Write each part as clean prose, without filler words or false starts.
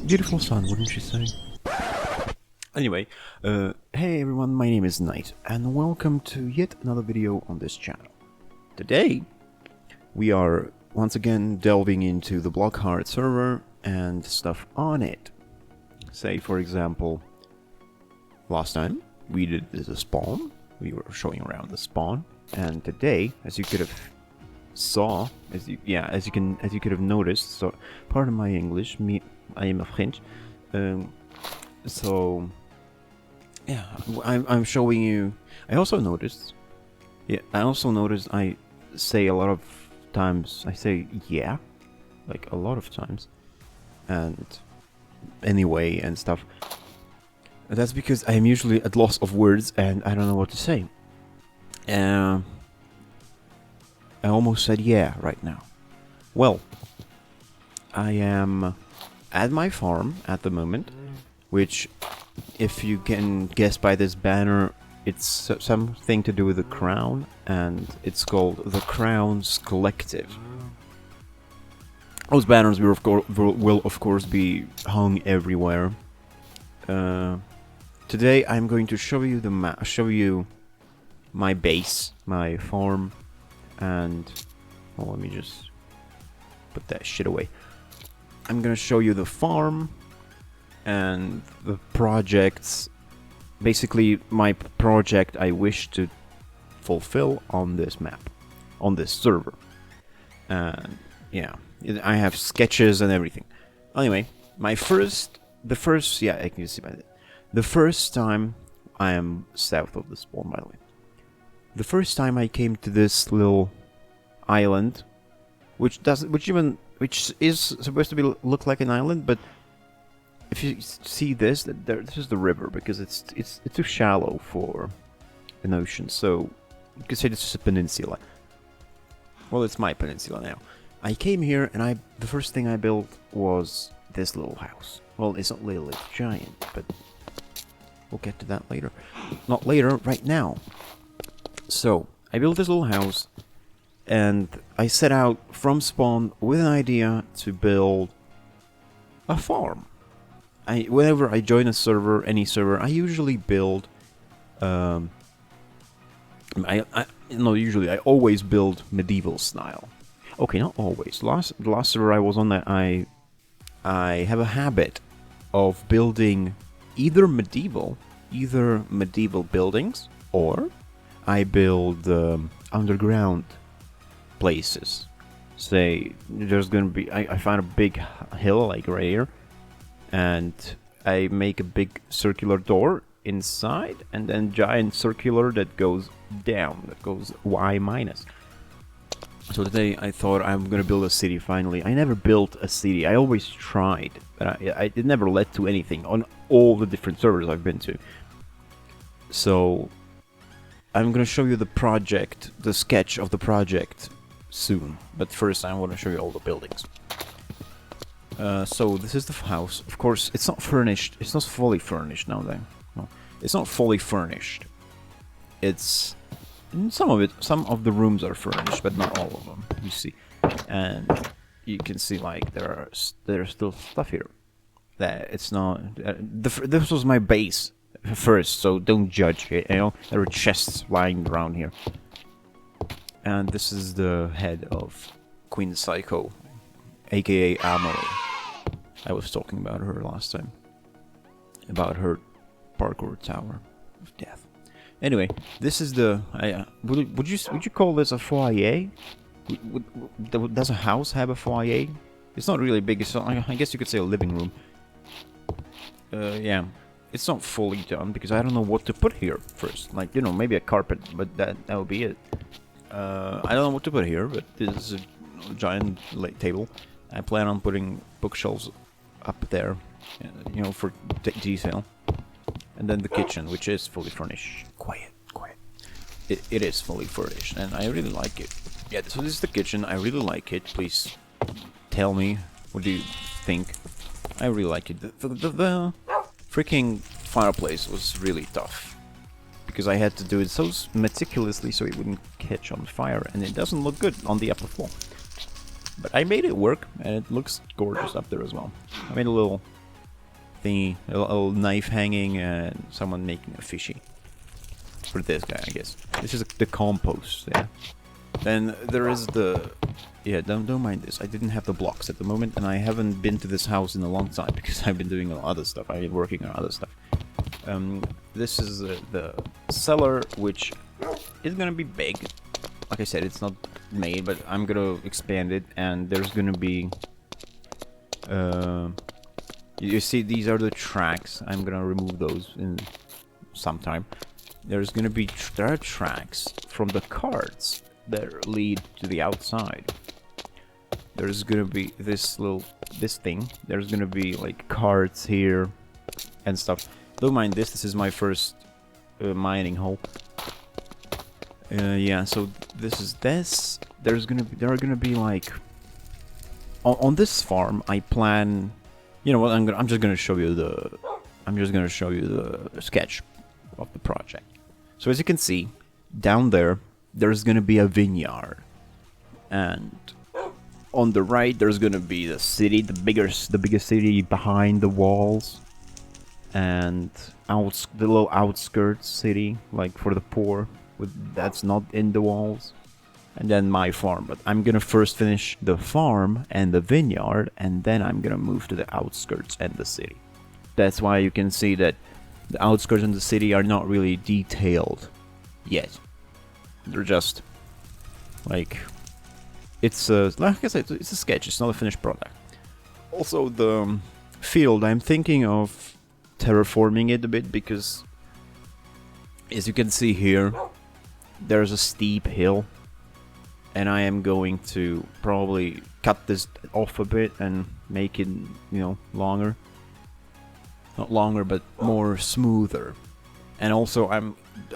Beautiful sun, wouldn't you say? Anyway, hey everyone, my name is Knight, and welcome to yet another video on this channel. Today, we are once again delving into the BlockHEART server and stuff on it. Say, for example, last time we did the spawn. We were showing around the spawn, and today, as you could have saw, as you could have noticed. So, pardon my English, I am a French. So, yeah, I'm showing you. I also noticed I say a lot of times. I say yeah, like a lot of times, and anyway and stuff. That's because I am usually at loss of words and I don't know what to say. I almost said yeah right now. Well, I am at my farm at the moment, which, if you can guess by this banner, it's something to do with the crown, and it's called the Crown's Collective. Those banners will of course be hung everywhere. Today I'm going to show you my base, my farm, and well, let me just put that shit away. I'm gonna show you the farm and the projects, basically my project I wish to fulfill on this map, on this server. And yeah, I have sketches and everything. Anyway, the first time I am south of the spawn, by the way. The first time I came to this little island, which is supposed to look like an island, but if you see this, this is the river, because it's too shallow for an ocean, so you could say this is a peninsula. Well, it's my peninsula now. I came here and the first thing I built was this little house. Well, it's not little, it's giant, but we'll get to that later. Not later, right now. So, I built this little house, and I set out from spawn with an idea to build a farm. Whenever I join a server, any server, I usually build. I always build medieval style. Okay, not always. The last server I was on, that I have a habit of building either medieval buildings, or I build underground places. Say, there's gonna be, I found a big hill like right here, and I make a big circular door inside, and then giant circular that goes down, that goes Y minus. So today I thought I'm gonna build a city finally. I never built a city. I always tried, but it never led to anything on all the different servers I've been to. So I'm gonna show you the project, the sketch of the project soon. But first I want to show you all the buildings. So this is the house. Of course, it's not furnished. It's not fully furnished now. No, it's not fully furnished. It's some of the rooms are furnished, but not all of them. You see, and you can see like there's still stuff here. That it's not. This was my base first, so don't judge it. You know, there are chests lying around here. And this is the head of Queen Psycho, aka Amory. I was talking about her last time. About her parkour tower of death. Anyway, this is the... would you call this a foyer? Does a house have a foyer? It's not really big, so I guess you could say a living room. Yeah. It's not fully done, because I don't know what to put here first. Like, you know, maybe a carpet, but that would be it. I don't know what to put here, but this is a giant table. I plan on putting bookshelves up there, you know, for detail. And then the kitchen, which is fully furnished. Quiet. It is fully furnished, and I really like it. Yeah, so this is the kitchen. I really like it. Please tell me, what do you think? I really like it. The freaking fireplace was really tough, because I had to do it so meticulously so it wouldn't catch on fire, and it doesn't look good on the upper floor. But I made it work, and it looks gorgeous up there as well. I made a little thingy, a little knife hanging, and someone making a fishy. For this guy, I guess. This is the compost, yeah. Then there is the... Yeah, don't mind this. I didn't have the blocks at the moment, and I haven't been to this house in a long time, because I've been doing other stuff. I've been working on other stuff. This is the cellar, which is gonna be big. Like I said, it's not made, but I'm gonna expand it, and there's gonna be... you see, these are the tracks. I'm gonna remove those in some time. There's gonna be... there are tracks from the carts that lead to the outside. There's gonna be this thing. There's gonna be like carts here and stuff. Don't mind this. This is my first mining hole. Yeah. So this is this. There are gonna be like on this farm. I plan. You know what? I'm just gonna show you the. I'm just gonna show you the sketch of the project. So as you can see, down there's gonna be a vineyard, and on the right there's gonna be the city, the biggest city behind the walls, and the little outskirts city, like for the poor, that's not in the walls, and then my farm. But I'm gonna first finish the farm and the vineyard, and then I'm gonna move to the outskirts and the city. That's why you can see that the outskirts and the city are not really detailed yet. They're just like, it's like I said, it's a sketch. It's not a finished product. Also, the field, I'm thinking of terraforming it a bit, because as you can see here, there's a steep hill, and I am going to probably cut this off a bit and make it, you know, longer. Not longer, but more smoother. And also,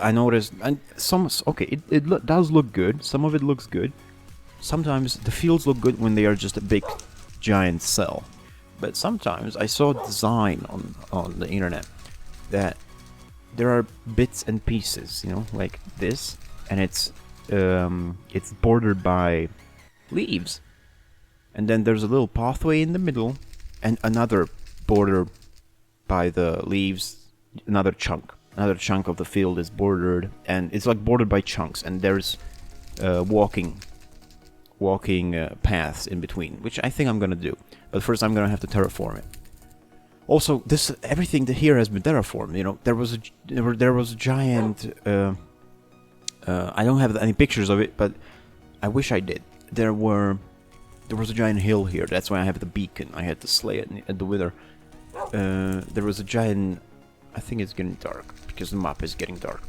I noticed, and it does look good. Some of it looks good. Sometimes the fields look good when they are just a big, giant cell. But sometimes I saw a design on the internet that there are bits and pieces, you know, like this, and it's bordered by leaves, and then there's a little pathway in the middle, and another border by the leaves, another chunk of the field is bordered, and it's like bordered by chunks, and there's walking paths in between, which I think I'm gonna do. But first I'm gonna have to terraform it. Also, everything here has been terraformed. You know, there was a giant. I don't have any pictures of it, but I wish I did. There was a giant hill here. That's why I have the beacon. I had to slay it at the wither. There was a giant... I think it's getting dark, because the map is getting dark.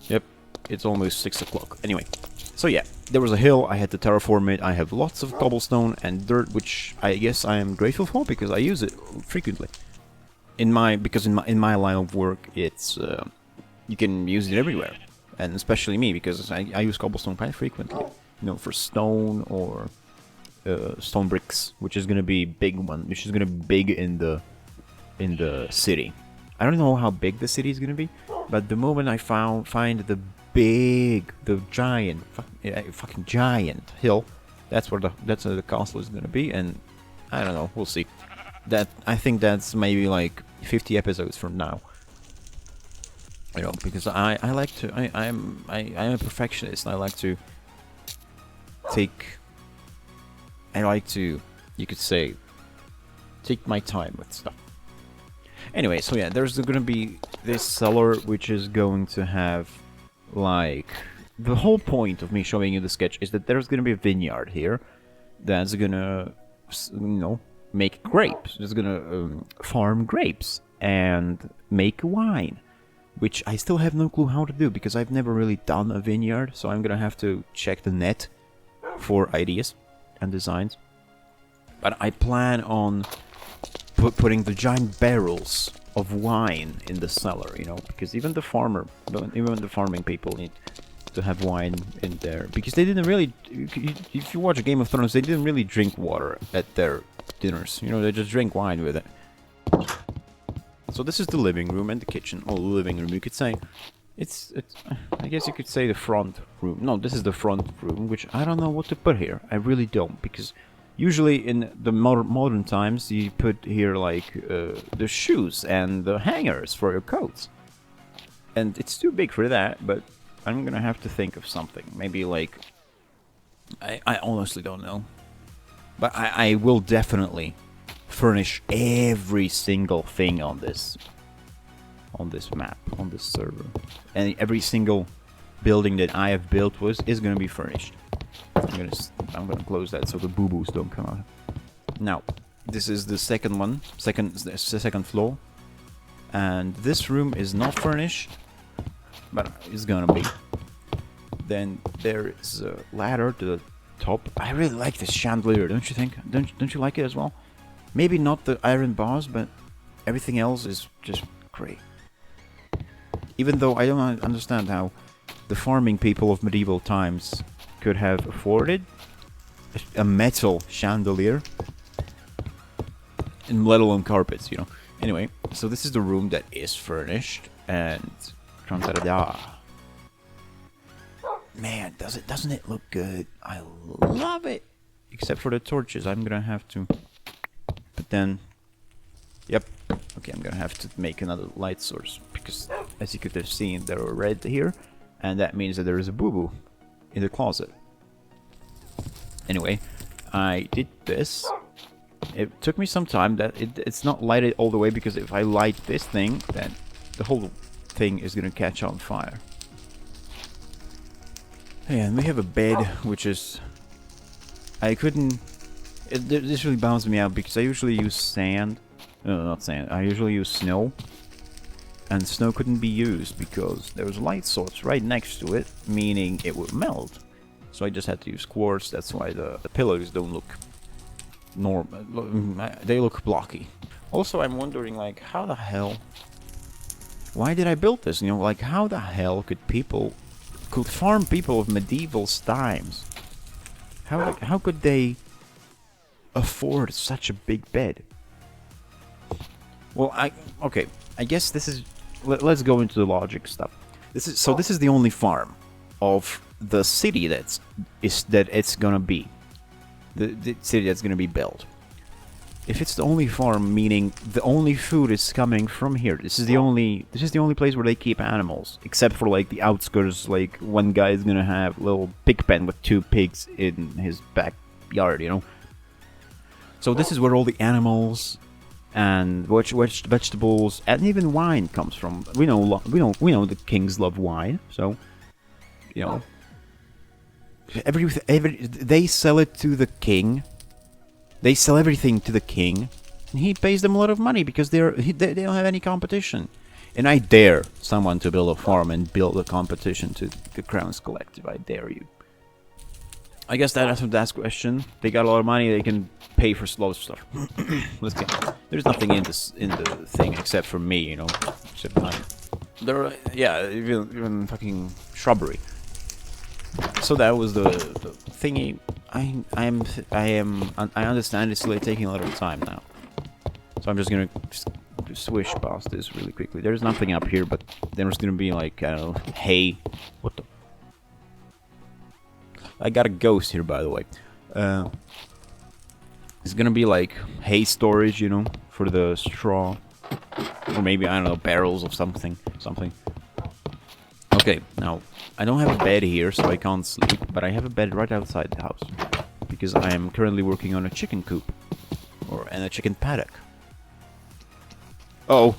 Yep, it's almost 6 o'clock. Anyway, so yeah, there was a hill, I had to terraform it. I have lots of cobblestone and dirt, which I guess I am grateful for, because I use it frequently. In my line of work, it's... you can use it everywhere. And especially me, because I use cobblestone quite frequently. You know, for stone or... stone bricks, which is gonna be big which is gonna be big in the city. I don't know how big the city is gonna be, but the moment I find the giant, fucking giant hill, that's where the castle is gonna be, and I don't know, we'll see. I think that's maybe like 50 episodes from now. You know, because I like to, I'm a perfectionist. I like to you could say, take my time with stuff. Anyway, so yeah, there's gonna be this cellar, which is going to have, like... The whole point of me showing you the sketch is that there's gonna be a vineyard here that's gonna, you know, make grapes. It's gonna farm grapes and make wine, which I still have no clue how to do, because I've never really done a vineyard, so I'm gonna have to check the net for ideas and designs. But I plan on putting the giant barrels of wine in the cellar, you know, because even the farming people need to have wine in there, because they didn't really, if you watch Game of Thrones, they didn't really drink water at their dinners, you know, they just drink wine with it. So this is the living room and the kitchen, or living room, you could say. It's I guess you could say the front room. No, this is the front room, which I don't know what to put here. I really don't, because Usually in the modern times, you put here like the shoes and the hangers for your coats. And it's too big for that, but I'm gonna have to think of something. Maybe like... I honestly don't know. But I will definitely furnish every single thing on this map, on this server. And every single building that I have built is gonna be furnished. I'm gonna close that so the boo-boos don't come out. Now, this is the second floor. And this room is not furnished, but it's gonna be. Then there is a ladder to the top. I really like this chandelier, don't you think? Don't you like it as well? Maybe not the iron bars, but everything else is just great. Even though I don't understand how the farming people of medieval times could have afforded a metal chandelier, and let alone carpets, you know. Anyway, so this is the room that is furnished, and man, doesn't it look good? I love it. Except for the torches, I'm gonna have to. But then, yep. Okay, I'm gonna have to make another light source because, as you could have seen, there are red here, and that means that there is a boo-boo in the closet. Anyway, I did this. It took me some time. That it's not lighted all the way because if I light this thing, then the whole thing is gonna catch on fire. And we have a bed, which is... I couldn't... This really bounced me out because I usually use sand. No, not sand. I usually use snow. And snow couldn't be used because there was a light source right next to it, meaning it would melt. So I just had to use quartz. That's why the pillows don't look normal. They look blocky. Also, I'm wondering, like, how the hell... Why did I build this? You know, like, how the hell could farm people of medieval times? How could they afford such a big bed? Well, okay. I guess this is... Let's go into the logic stuff. This is the only farm of the city that it's gonna be. The city that's gonna be built. If it's the only farm, meaning the only food is coming from here. This is the only place where they keep animals, except for like the outskirts. Like one guy is gonna have a little pig pen with 2 pigs in his backyard, you know. So this is where all the animals and vegetables and even wine comes from. We know the kings love wine, so you know. They sell it to the king. They sell everything to the king, and he pays them a lot of money because they don't have any competition. And I dare someone to build a farm and build a competition to the Crown's Collective. I dare you. I guess that answers that question. They got a lot of money. They can pay for lots of stuff. Let's get. There's nothing in the thing except for me, you know. Except there, yeah, even fucking shrubbery. So that was the thingy. I understand it's like taking a lot of time now. So I'm just gonna swish past this really quickly. There's nothing up here, but there's gonna be like, I don't know, hay. What the? I got a ghost here, by the way. It's gonna be like hay storage, you know, for the straw. Or maybe, I don't know, barrels of something. Okay, now, I don't have a bed here, so I can't sleep, but I have a bed right outside the house. Because I am currently working on a chicken coop. And a chicken paddock. Oh.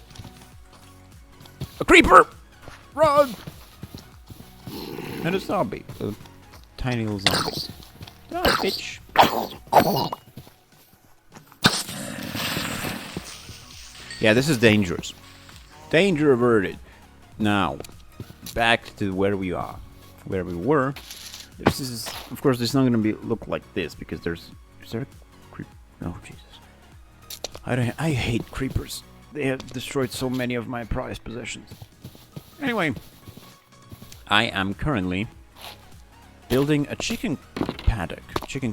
A creeper! Run! And a zombie. A tiny little zombie. Oh, bitch. Yeah, this is dangerous. Danger averted. Now, back to where we were. This is, of course, it's not gonna look like this because is there a creep? Oh Jesus! I hate creepers. They have destroyed so many of my prized possessions. Anyway, I am currently building a chicken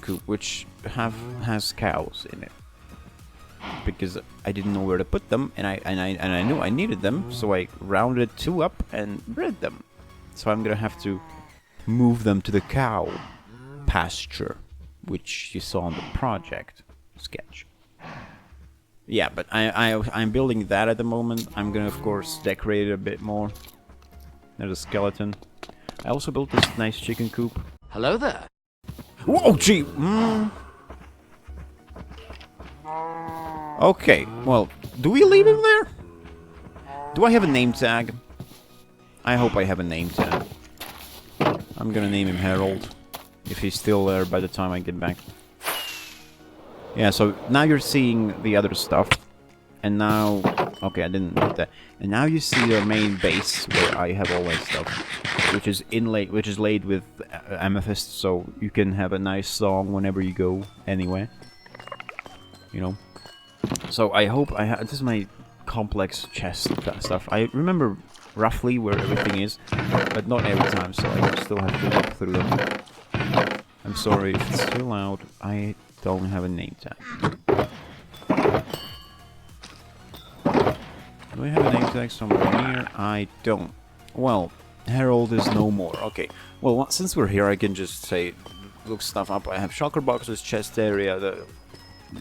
coop, which has cows in it. Because I didn't know where to put them, and I knew I needed them, so I rounded 2 up and bred them. So I'm gonna have to move them to the cow pasture. which you saw on the project sketch. Yeah, but I'm building that at the moment. I'm gonna, of course, decorate it a bit more. There's a skeleton. I also built this nice chicken coop. Hello there. Whoa, gee! Okay, well, do we leave him there? Do I have a name tag? I hope I have a name tag. I'm gonna name him Harold, if he's still there by the time I get back. Yeah, so now you're seeing the other stuff. And now... Okay, I didn't do that. And now you see the main base, where I have all that stuff. Which is laid with amethyst, so you can have a nice song whenever you go anywhere. You know? So I hope I have... This is my complex chest stuff. I remember roughly where everything is, but not every time, so I still have to look through them. I'm sorry if it's too loud. I don't have a name tag. Do I have a name tag somewhere here? I don't. Well, Harold is no more. Okay. Well, since we're here, I can just say, look stuff up. I have shulker boxes, chest area,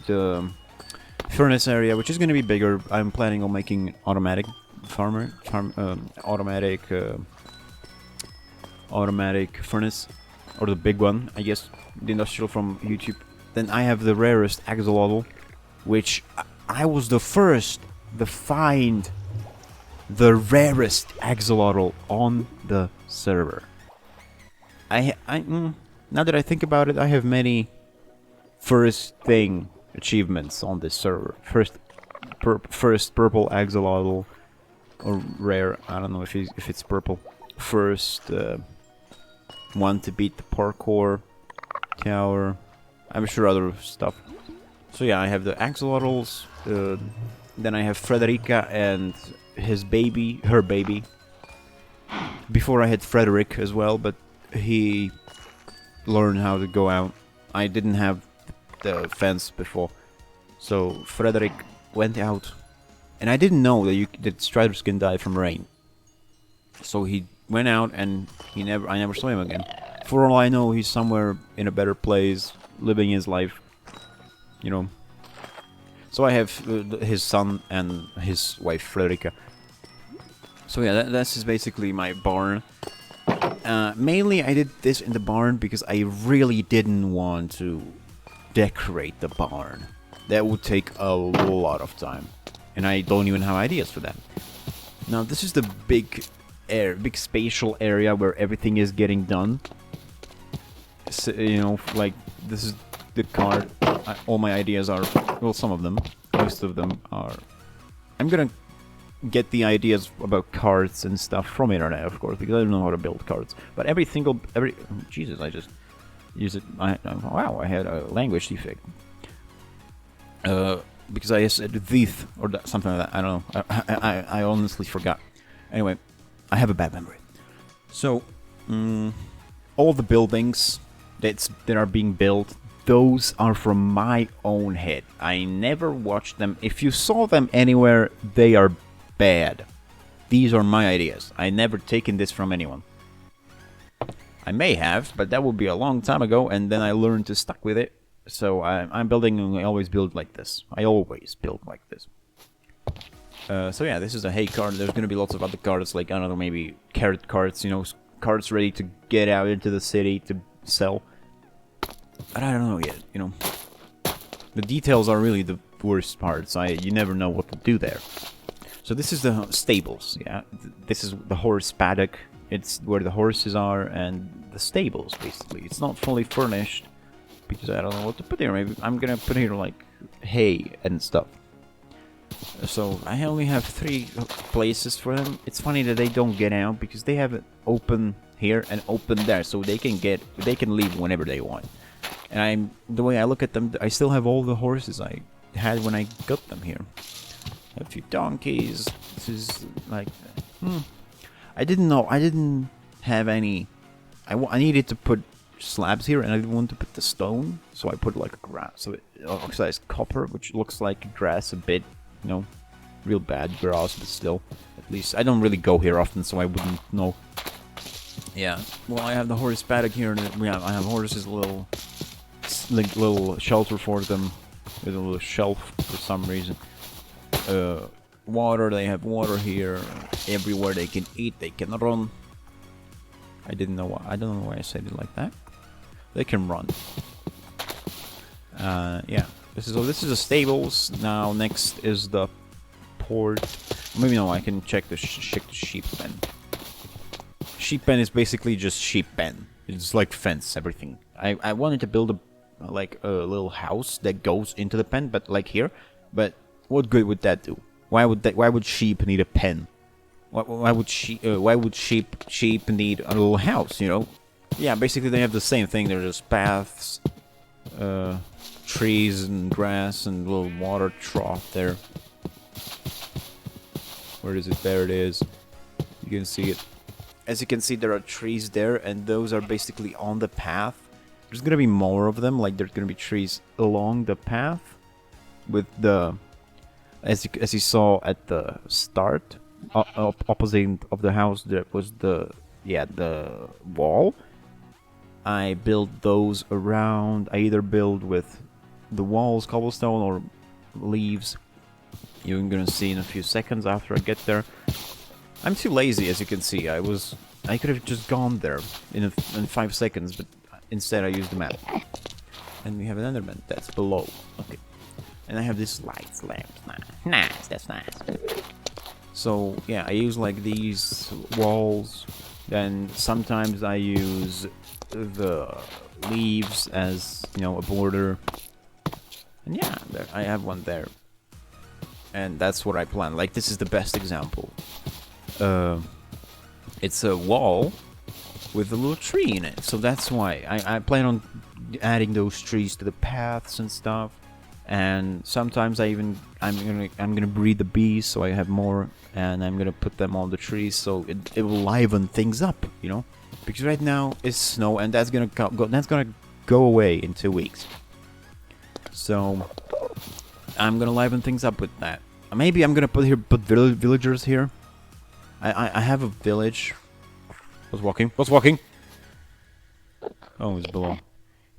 the furnace area, which is going to be bigger. I'm planning on making automatic automatic furnace, or the big one, I guess, the industrial from YouTube. Then I have the rarest axolotl, which I was the first to find the rarest axolotl on the server. Now that I think about it, I have many first thing achievements on this server. First purple axolotl, or rare. I don't know if it's purple. First one to beat the parkour tower. I'm sure other stuff. So yeah, I have the axolotls. Then I have Frederica and his baby, her baby. Before I had Frederick as well, but he learned how to go out. I didn't have the fence before, so Frederick went out, and I didn't know that striders can die from rain. So he went out, and I never saw him again. For all I know, he's somewhere in a better place, living his life. You know. So I have his son and his wife Frederica. So yeah, this is basically my barn. Mainly I did this in the barn because I really didn't want to decorate the barn. That would take a lot of time, and I don't even have ideas for that. Now this is the big spatial area where everything is getting done. So, you know, like this is the card. All my ideas are, well, some of them, most of them are. I'm gonna get the ideas about cards and stuff from internet, of course, because I don't know how to build cards. But Jesus, I just use it. Wow, I had a language defect. Because I said "thief" or something like that. I don't know. I honestly forgot. Anyway, I have a bad memory. So, all the buildings that are being built, those are from my own head. I never watched them. If you saw them anywhere, they are bad. These are my ideas. I never taken this from anyone. I may have, but that would be a long time ago, and then I learned to stuck with it. So I'm building, and I always build like this. I always build like this. So yeah, this is a hay card. There's gonna be lots of other cards, like, I don't know, maybe carrot cards, you know, cards ready to get out into the city to sell. But I don't know yet, you know. The details are really the worst parts. You never know what to do there. So this is the stables, yeah. This is the horse paddock. It's where the horses are, and the stables, basically. It's not fully furnished, because I don't know what to put here. Maybe I'm gonna put here, like, hay and stuff. So I only have 3 places for them. It's funny that they don't get out, because they have it open here and open there, so they can leave whenever they want. And the way I look at them, I still have all the horses I had when I got them here. A few donkeys. This is like, I didn't know. I didn't have any. I needed to put slabs here, and I didn't want to put the stone, so I put like a grass, so oxidized copper, which looks like grass a bit. You know, real bad grass, but still. At least I don't really go here often, so I wouldn't know. Yeah. Well, I have the horse paddock here, and yeah, I have horses, little like little shelter for them, with a little shelf for some reason. Water, they have water here. Everywhere they can eat, they can run. I don't know why I said it like that. They can run. Yeah. This is the stables. Now next is the port. Maybe no, I can check the sheep pen. Sheep pen is basically just sheep pen. It's like fence, everything. I wanted to build a little house that goes into the pen, but like here. But what good would that do? Why would sheep need a pen? Why would sheep need a little house? You know? Yeah, basically they have the same thing. There's just paths, trees and grass and a little water trough there. Where is it? There it is. You can see it. As you can see, there are trees there, and those are basically on the path. There's gonna be more of them. Like there's gonna be trees along the path, with the as you saw at the start, opposite of the house, there was the wall. I built those around. I either build with the walls, cobblestone, or leaves. You're gonna see in a few seconds after I get there. I'm too lazy, as you can see. I could have just gone there in 5 seconds, but instead I used the map. And we have an enderman that's below. Okay. And I have this lights lamps. Nice, that's nice. So yeah, I use like these walls. Then sometimes I use the leaves as, you know, a border. And yeah, there, I have one there. And that's what I plan. Like, this is the best example. It's a wall with a little tree in it. So that's why I plan on adding those trees to the paths and stuff. And sometimes I'm gonna breed the bees so I have more, and I'm gonna put them on the trees so it will liven things up, you know. Because right now it's snow, and that's gonna go away in 2 weeks. So I'm gonna liven things up with that. Maybe I'm gonna put villagers here. I have a village. What's walking? Oh, it's below.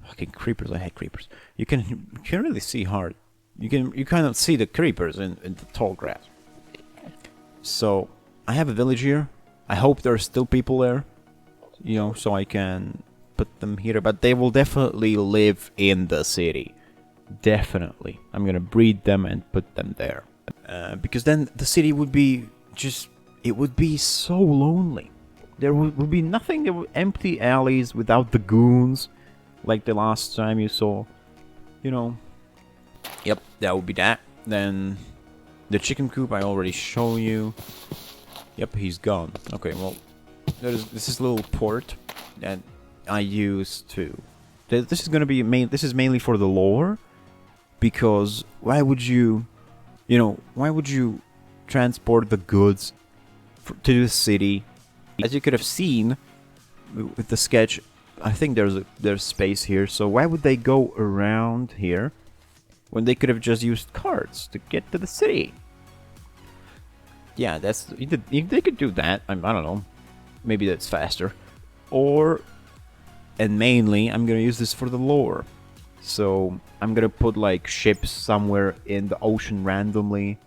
Fucking creepers! I hate creepers. You can really see hard. You kind of see the creepers in the tall grass. So I have a village here. I hope there are still people there, you know, so I can put them here. But they will definitely live in the city. Definitely, I'm gonna breed them and put them there, because then the city would be it would be so lonely. There would be nothing. There were empty alleys without the goons. Like the last time you saw, you know. Yep, that would be that. Then the chicken coop I already showed you. Yep, he's gone. Okay, well, this is a little port that I use to. This is gonna be This is mainly for the lore, because why would you transport the goods to the city? As you could have seen with the sketch. I think there's space here, so why would they go around here when they could have just used carts to get to the city? Yeah, if they could do that. I don't know, maybe that's faster. And mainly, I'm gonna use this for the lore. So I'm gonna put like ships somewhere in the ocean randomly.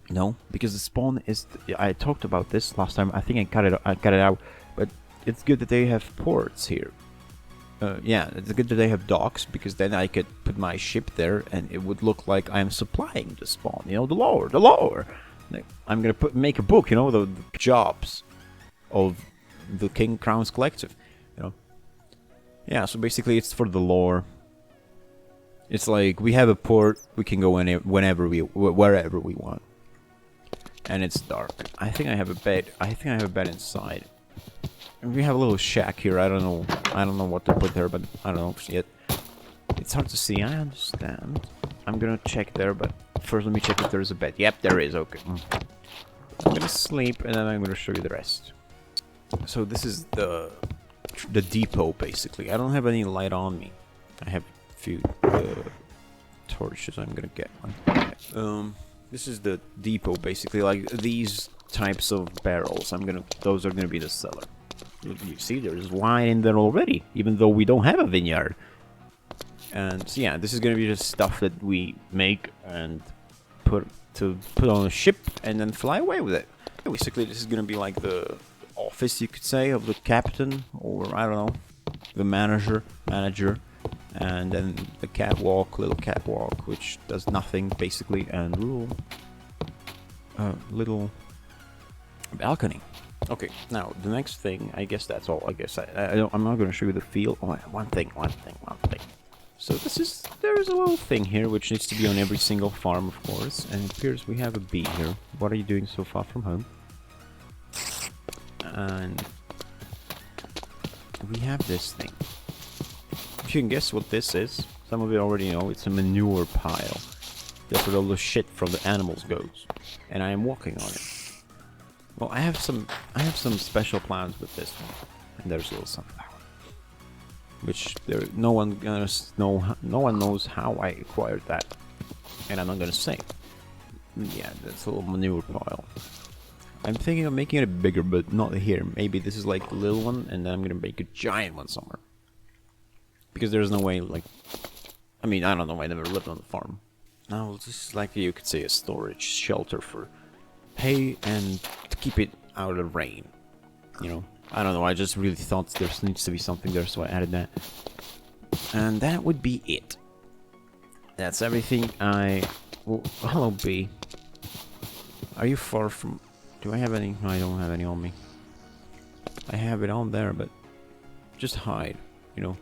No, because the spawn is. I talked about this last time. I think I cut it out, but. It's good that they have ports here. Yeah, it's good that they have docks, because then I could put my ship there and it would look like I'm supplying the spawn. You know, the lore. Like, I'm gonna make a book, you know, the jobs of the King Crowns Collective. You know. Yeah, so basically it's for the lore. It's like we have a port, we can go wherever we want. And it's dark. I think I have a bed. I think I have a bed inside. We have a little shack here. I don't know what to put there, but I don't know yet. It's hard to see. I understand. I'm gonna check there, but first let me check if there's a bed. Yep, there is. Okay. I'm gonna sleep, and then I'm gonna show you the rest. So this is the depot, basically. I don't have any light on me. I have a few torches. I'm gonna get one. This is the depot, basically. Like these types of barrels. Those are gonna be the cellar. You see, there's wine in there already, even though we don't have a vineyard. And so yeah, this is gonna be just stuff that we make and put on a ship and then fly away with it. Basically, this is gonna be like the office, you could say, of the captain, or I don't know, the manager, and then the little catwalk, which does nothing basically, and little balcony. Okay, now the next thing, I guess that's all. I guess I'm not gonna show you the field. Oh, one thing. So there is a little thing here which needs to be on every single farm, of course, and it appears we have a bee here. What are you doing so far from home? And we have this thing. If you can guess what this is, some of you already know, it's a manure pile. That's where all the shit from the animals goes. And I am walking on it. Well, I have some special plans with this one. And there's a little sunflower. Which no one knows how I acquired that. And I'm not gonna say. Yeah, that's a little manure pile. I'm thinking of making it bigger, but not here. Maybe this is like the little one, and then I'm gonna make a giant one somewhere. Because there's no way, like... I mean, I don't know, I never lived on the farm. Now, this is like, you could say, a storage shelter for hay and to keep it out of the rain. You know? I don't know, I just really thought there needs to be something there, so I added that. And that would be it. That's everything well, hello, bee. Are you far from... Do I have any? No, I don't have any on me. I have it on there, but... Just hide, you know.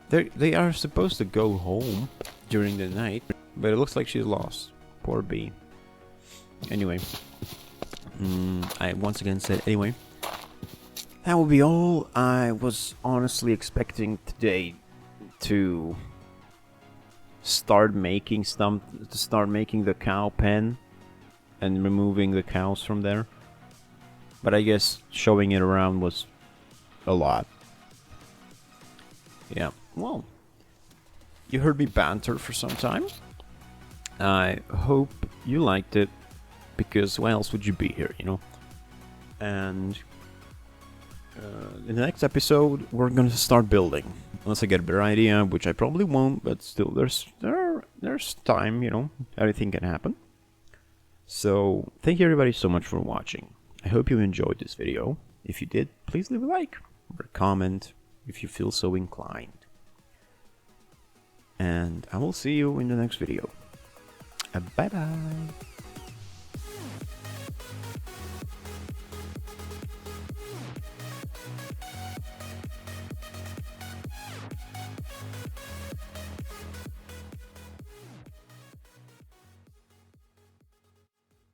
They are supposed to go home during the night, but it looks like she's lost. Poor bee. Anyway. I once again said anyway. That will be all. I was honestly expecting today to start making the cow pen and removing the cows from there. But I guess showing it around was a lot. Yeah, well, you heard me banter for some time. I hope you liked it, because why else would you be here, you know? And in the next episode, we're gonna start building. Unless I get a better idea, which I probably won't, but still, there's time, you know? Everything can happen. So, thank you everybody so much for watching. I hope you enjoyed this video. If you did, please leave a like or a comment if you feel so inclined. And I will see you in the next video. Bye bye.